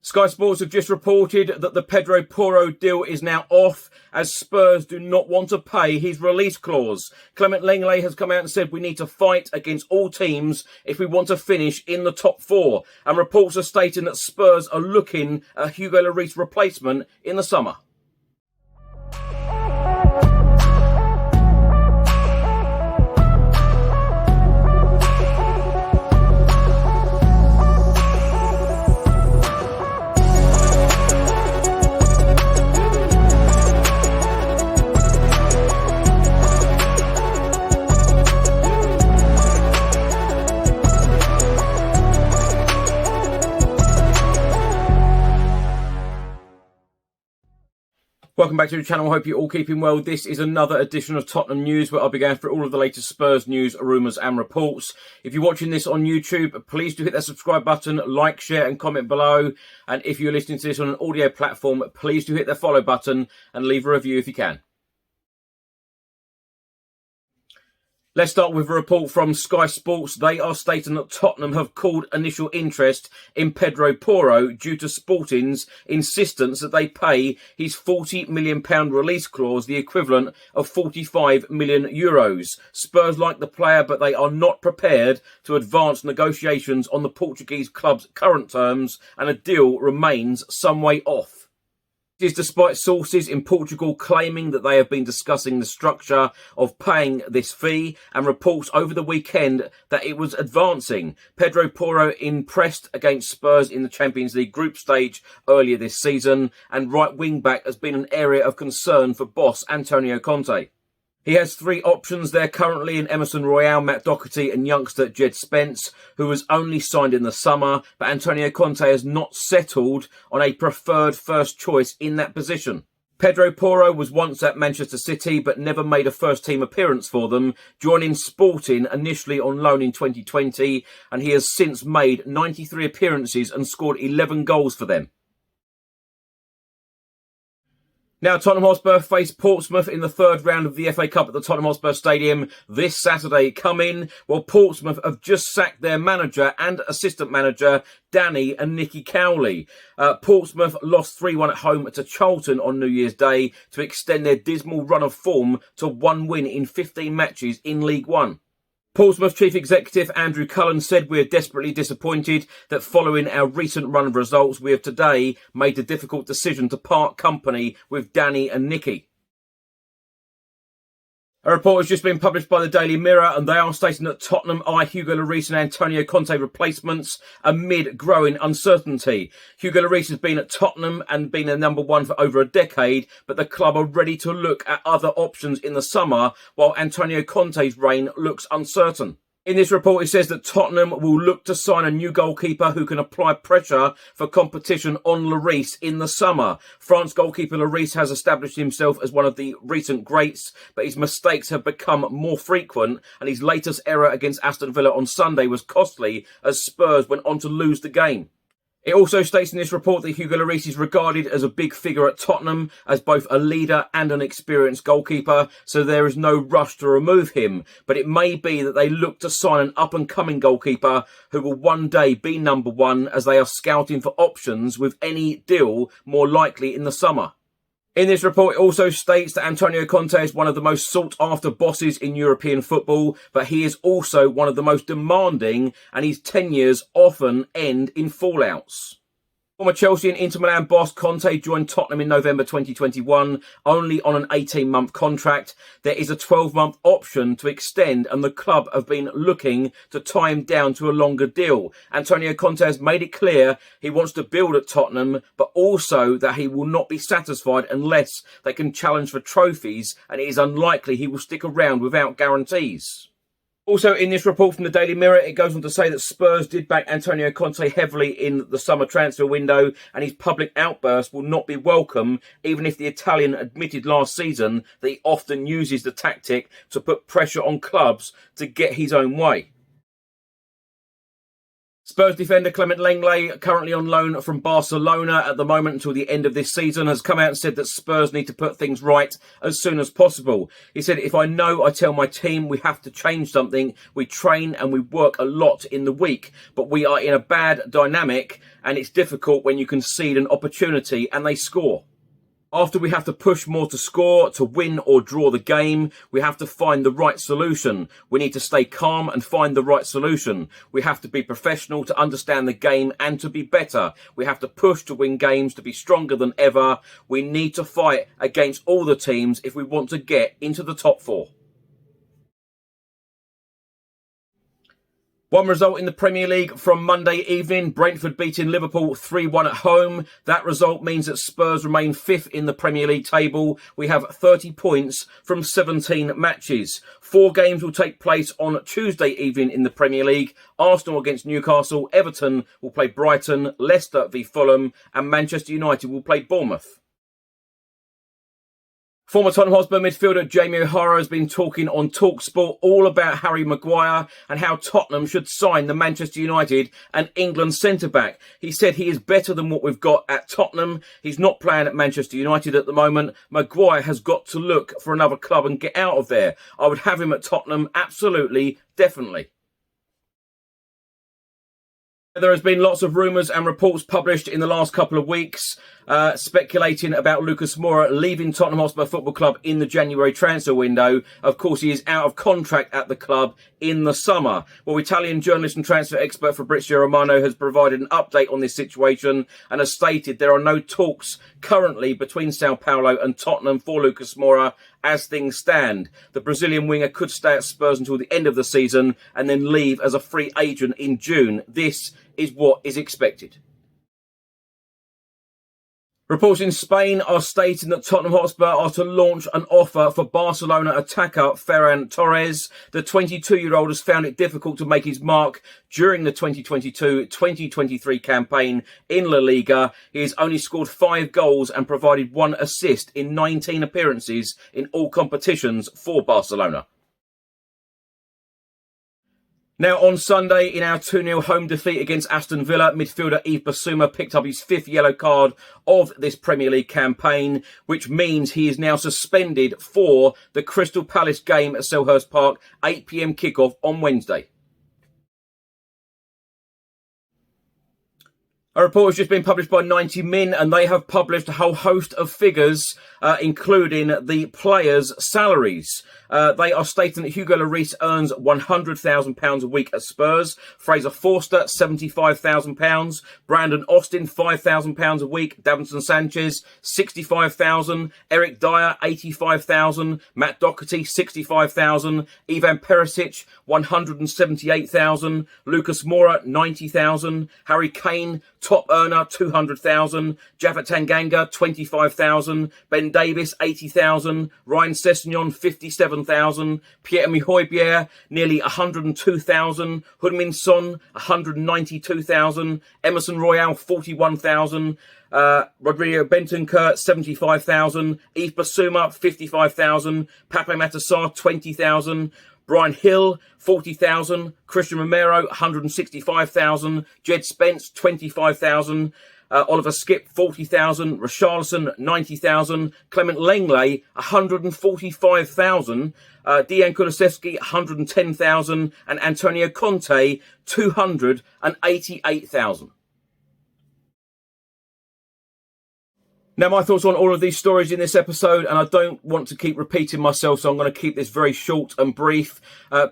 Sky Sports have just reported that the Pedro Porro deal is now off as Spurs do not want to pay his release clause. Clement Lenglet has come out and said we need to fight against all teams if we want to finish in the top four. And reports are stating that Spurs are looking at Hugo Lloris replacement in the summer. Welcome back to the channel. I hope you're all keeping well. This is another edition of Tottenham News where I'll be going through all of the latest Spurs news, rumours and reports. If you're watching this on YouTube, please do hit that subscribe button, like, share and comment below. And if you're listening to this on an audio platform, please do hit the follow button and leave a review if you can. Let's start with a report from Sky Sports. They are stating that Tottenham have called initial interest in Pedro Porro due to Sporting's insistence that they pay his £40 million release clause, the equivalent of €45 million. Spurs like the player, but they are not prepared to advance negotiations on the Portuguese club's current terms, and a deal remains some way off. This is despite sources in Portugal claiming that they have been discussing the structure of paying this fee, and reports over the weekend that it was advancing. Pedro Porro impressed against Spurs in the Champions League group stage earlier this season, and right wing back has been an area of concern for boss Antonio Conte. He has three options there currently in Emerson Royal, Matt Doherty and youngster Jed Spence, who was only signed in the summer, but Antonio Conte has not settled on a preferred first choice in that position. Pedro Porro was once at Manchester City but never made a first-team appearance for them, joining Sporting initially on loan in 2020, and he has since made 93 appearances and scored 11 goals for them. Now, Tottenham Hotspur face Portsmouth in the third round of the FA Cup at the Tottenham Hotspur Stadium this Saturday coming. Well, Portsmouth have just sacked their manager and assistant manager, Danny and Nicky Cowlin. Portsmouth lost 3-1 at home to Charlton on New Year's Day to extend their dismal run of form to one win in 15 matches in League One. Portsmouth Chief Executive Andrew Cullen said we are desperately disappointed that following our recent run of results, we have today made the difficult decision to part company with Danny and Nicky. A report has just been published by the Daily Mirror, and they are stating that Tottenham eye Hugo Lloris and Antonio Conte replacements amid growing uncertainty. Hugo Lloris has been at Tottenham and been a number one for over a decade, but the club are ready to look at other options in the summer, while Antonio Conte's reign looks uncertain. In this report, it says that Tottenham will look to sign a new goalkeeper who can apply pressure for competition on Lloris in the summer. France goalkeeper Lloris has established himself as one of the recent greats, but his mistakes have become more frequent, and his latest error against Aston Villa on Sunday was costly as Spurs went on to lose the game. It also states in this report that Hugo Lloris is regarded as a big figure at Tottenham as both a leader and an experienced goalkeeper, so there is no rush to remove him. But it may be that they look to sign an up-and-coming goalkeeper who will one day be number one, as they are scouting for options, with any deal more likely in the summer. In this report, it also states that Antonio Conte is one of the most sought-after bosses in European football, but he is also one of the most demanding, and his tenures often end in fallouts. Former Chelsea and Inter Milan boss Conte joined Tottenham in November 2021, only on an 18-month contract. There is a 12-month option to extend, and the club have been looking to tie him down to a longer deal. Antonio Conte has made it clear he wants to build at Tottenham, but also that he will not be satisfied unless they can challenge for trophies, and it is unlikely he will stick around without guarantees. Also, in this report from the Daily Mirror, it goes on to say that Spurs did back Antonio Conte heavily in the summer transfer window, and his public outburst will not be welcome, even if the Italian admitted last season that he often uses the tactic to put pressure on clubs to get his own way. Spurs defender Clement Lenglet, currently on loan from Barcelona at the moment until the end of this season, has come out and said that Spurs need to put things right as soon as possible. He said, if I know, I tell my team we have to change something. We train and we work a lot in the week, but we are in a bad dynamic and it's difficult when you concede an opportunity and they score. After we have to push more to score, to win or draw the game, we have to find the right solution. We need to stay calm and find the right solution. We have to be professional to understand the game and to be better. We have to push to win games, to be stronger than ever. We need to fight against all the teams if we want to get into the top four. One result in the Premier League from Monday evening, Brentford beating Liverpool 3-1 at home. That result means that Spurs remain fifth in the Premier League table. We have 30 points from 17 matches. 4 games will take place on Tuesday evening in the Premier League. Arsenal against Newcastle, Everton will play Brighton, Leicester v Fulham, and Manchester United will play Bournemouth. Former Tottenham Hotspur midfielder Jamie O'Hara has been talking on TalkSport all about Harry Maguire and how Tottenham should sign the Manchester United and England centre-back. He said he is better than what we've got at Tottenham. He's not playing at Manchester United at the moment. Maguire has got to look for another club and get out of there. I would have him at Tottenham, absolutely, definitely. There has been lots of rumours and reports published in the last couple of weeks speculating about Lucas Moura leaving Tottenham Hotspur Football Club in the January transfer window. Of course, he is out of contract at the club in the summer. Well, Italian journalist and transfer expert Fabrizio Romano has provided an update on this situation and has stated there are no talks currently between Sao Paulo and Tottenham for Lucas Moura as things stand. The Brazilian winger could stay at Spurs until the end of the season and then leave as a free agent in June. This is what is expected. Reports in Spain are stating that Tottenham Hotspur are to launch an offer for Barcelona attacker Fernando Torres. The 22-year-old has found it difficult to make his mark during the 2022-2023 campaign in La Liga. He has only scored 5 goals and provided 1 assist in 19 appearances in all competitions for Barcelona. Now, on Sunday, in our 2-0 home defeat against Aston Villa, midfielder Yves Bissouma picked up his 5th yellow card of this Premier League campaign, which means he is now suspended for the Crystal Palace game at Selhurst Park, 8 p.m. kickoff on Wednesday. A report has just been published by 90 Min, and they have published a whole host of figures, including the players' salaries. They are stating that Hugo Lloris earns £100,000 a week at Spurs, Fraser Forster £75,000, Brandon Austin £5,000 a week, Davinson Sanchez £65,000, Eric Dyer £85,000, Matt Doherty £65,000, Ivan Perisic £178,000, Lucas Moura £90,000, Harry Kane top earner £200,000, Japhet Tanganga £25,000, Ben Davis £80,000, Ryan Sessegnon £57,000, Pierre-Emile Højbjerg nearly £102,000, Heung-min Son £192,000, Emerson Royale £41,000, Rodrigo Bentancur £75,000, Yves Bissouma £55,000, Pape Matar £20,000, Brian Hill, £40,000. Christian Romero, £165,000. Jed Spence, £25,000. Oliver Skip, £40,000. Richarlison, £90,000. Clement Lenglet, £145,000. Dejan Kulusevski, £110,000. And Antonio Conte, £288,000. Now, my thoughts on all of these stories in this episode, and I don't want to keep repeating myself, so I'm going to keep this very short and brief.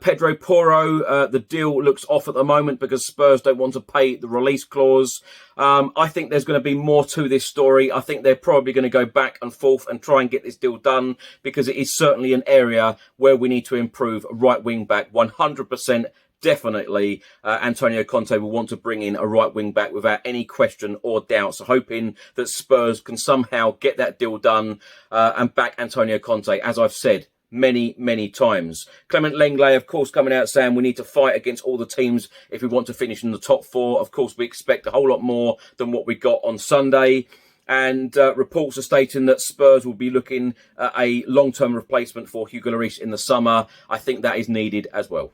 Pedro Porro, the deal looks off at the moment because Spurs don't want to pay the release clause. I think there's going to be more to this story. I think they're probably going to go back and forth and try and get this deal done because it is certainly an area where we need to improve. Right wing back, 100%. Definitely, Antonio Conte will want to bring in a right wing back without any question or doubt. So hoping that Spurs can somehow get that deal done and back Antonio Conte, as I've said many, many times. Clement Lenglet, of course, coming out saying we need to fight against all the teams if we want to finish in the top 4. Of course, we expect a whole lot more than what we got on Sunday. And reports are stating that Spurs will be looking at a long-term replacement for Hugo Lloris in the summer. I think that is needed as well.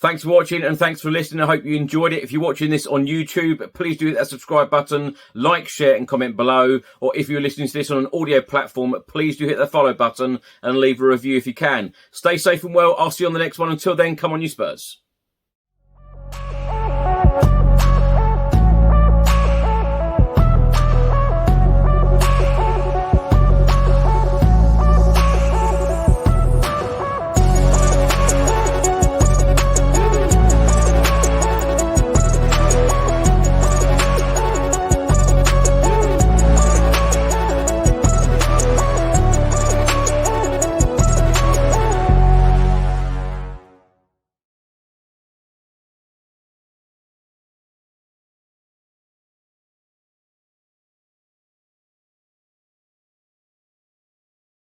Thanks for watching and thanks for listening. I hope you enjoyed it. If you're watching this on YouTube, please do hit that subscribe button, like, share and comment below. Or if you're listening to this on an audio platform, please do hit the follow button and leave a review if you can. Stay safe and well. I'll see you on the next one. Until then, come on you Spurs.